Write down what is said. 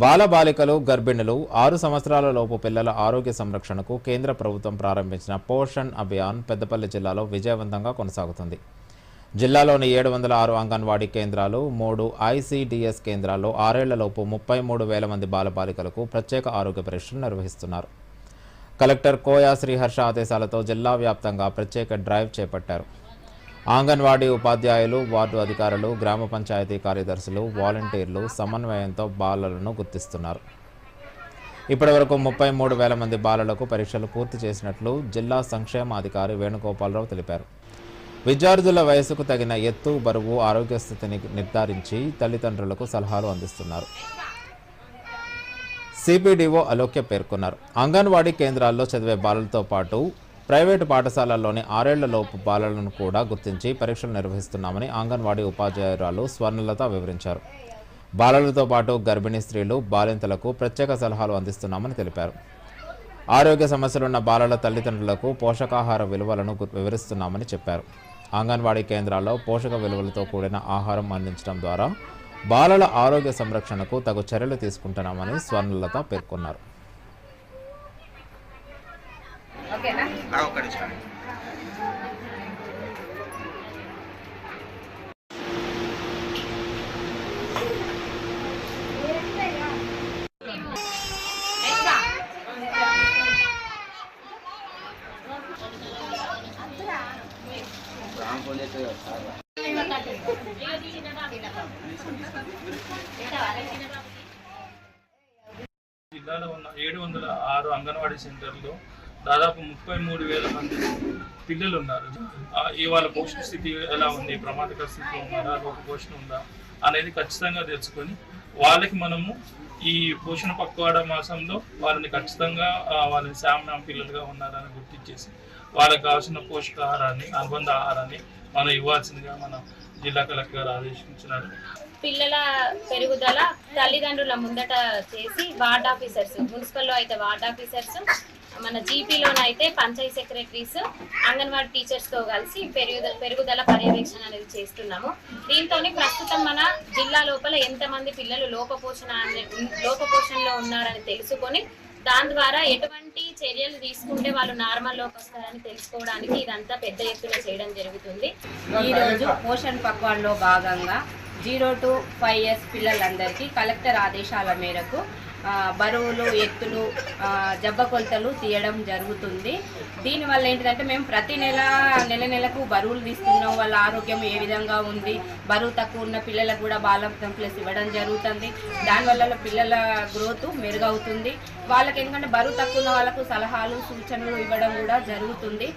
బాలబాలికలు గర్భిణులు 6 సంవత్సరాల లోపు పిల్లల ఆరోగ్య సంరక్షణకు కేంద్ర ప్రభుత్వం ప్రారంభించిన పోషణ్ అభియాన్ పెద్దపల్లి జిల్లాలో విజయవంతంగా కొనసాగుతుంది. జిల్లాలోని 706 అంగన్వాడీ కేంద్రాలు, 3 ఐసీడీఎస్ కేంద్రాల్లో 6 ఏళ్లలోపు 33,000 మంది బాలబాలికలకు ప్రత్యేక ఆరోగ్య పరీక్షలు నిర్వహిస్తున్నారు. కలెక్టర్ కోయా శ్రీహర్ష ఆదేశాలతో జిల్లా వ్యాప్తంగా ప్రత్యేక డ్రైవ్ చేపట్టారు. అంగన్వాడీ ఉపాధ్యాయులు, వార్డు అధికారులు, గ్రామ పంచాయతీ కార్యదర్శులు, వాలంటీర్లు సమన్వయంతో బాలలను గుర్తిస్తున్నారు. ఇప్పటివరకు 33,000 మంది బాలలకు పరీక్షలు పూర్తి చేసినట్లు జిల్లా సంక్షేమాధికారి వేణుగోపాలరావు తెలిపారు. విద్యార్థుల వయసుకు తగిన ఎత్తు, బరువు, ఆరోగ్య స్థితిని నిర్ధారించి తల్లిదండ్రులకు సలహాలు అందిస్తున్నారు. సిపిడిఓ అలోక్య పేర్కొన్నారు. అంగన్వాడీ కేంద్రాల్లో చదివే బాలలతో పాటు ప్రైవేటు పాఠశాలల్లోని 6 ఏళ్లలోపు బాలలను కూడా గుర్తించి పరీక్షలు నిర్వహిస్తున్నామని అంగన్వాడీ ఉపాధ్యాయురాలు స్వర్ణలత వివరించారు. బాలలతో పాటు గర్భిణీ స్త్రీలు, బాలింతలకు ప్రత్యేక సలహాలు అందిస్తున్నామని తెలిపారు. ఆరోగ్య సమస్యలున్న బాలల తల్లిదండ్రులకు పోషకాహార విలువలను వివరిస్తున్నామని చెప్పారు. అంగన్వాడీ కేంద్రాల్లో పోషక విలువలతో కూడిన ఆహారం అందించడం ద్వారా బాలల ఆరోగ్య సంరక్షణకు తగు చర్యలు తీసుకుంటున్నామని స్వర్ణలత పేర్కొన్నారు. జిల్లాలో ఉన్న 706 అంగన్వాడీ సెంటర్లో దాదాపు 33,000 మంది పిల్లలు ఉన్నారు. ఇవాళ పోషణ స్థితి ఎలా ఉంది, ప్రమాదకర స్థితిలో ఉన్నారా, లోప పోషణ ఉందా అనేది ఖచ్చితంగా తెలుసుకొని వాళ్ళకి మనము ఈ పోషణ పక్వాడ మాసంలో వాళ్ళని ఖచ్చితంగా వాళ్ళని శామనాం పిల్లలుగా ఉన్నారని గుర్తించేసి వాళ్ళకి కావాల్సిన పోషకాహారాన్ని, అనుబంధ ఆహారాన్ని మనం ఇవ్వాల్సిందిగా మన జిల్లా కలెక్టర్ గారు ఆదేశించినారు. పిల్లల పెరుగుదల తల్లిదండ్రుల ముందట చేసి వార్డ్ ఆఫీసర్స్, మున్సిపల్లో అయితే వార్డ్ ఆఫీసర్స్, మన జీపీలోనైతే పంచాయత్ సెక్రటరీస్, అంగన్వాడీ టీచర్స్తో కలిసి పెరుగుదల పర్యవేక్షణ అనేది చేస్తున్నాము. దీంతో ప్రస్తుతం మన జిల్లా లోపల ఎంతమంది పిల్లలు లోపపోషణలో ఉన్నారని తెలుసుకొని దాని ద్వారా ఎటువంటి చర్యలు తీసుకుంటే వాళ్ళు నార్మల్లోకి వస్తారని తెలుసుకోవడానికి ఇదంతా పెద్ద ఎత్తున చేయడం జరుగుతుంది. ఈరోజు పోషణ్ పక్వాన్లో భాగంగా 0 to 5 years పిల్లలందరికీ కలెక్టర్ ఆదేశాల మేరకు బరువులు, ఎత్తులు, జబ్బ కొలతలు తీయడం జరుగుతుంది. దీనివల్ల ఏంటిదంటే మేము ప్రతి నెలకు బరువులు తీస్తున్నాం. వాళ్ళ ఆరోగ్యం ఏ విధంగా ఉంది, బరువు తక్కువ ఉన్న పిల్లలకు కూడా బాలమృతం ప్లస్ ఇవ్వడం జరుగుతుంది. దానివల్ల పిల్లల గ్రోత్ మెరుగవుతుంది. వాళ్ళకి ఎందుకంటే బరువు తక్కువ ఉన్న వాళ్ళకు సలహాలు, సూచనలు ఇవ్వడం కూడా జరుగుతుంది.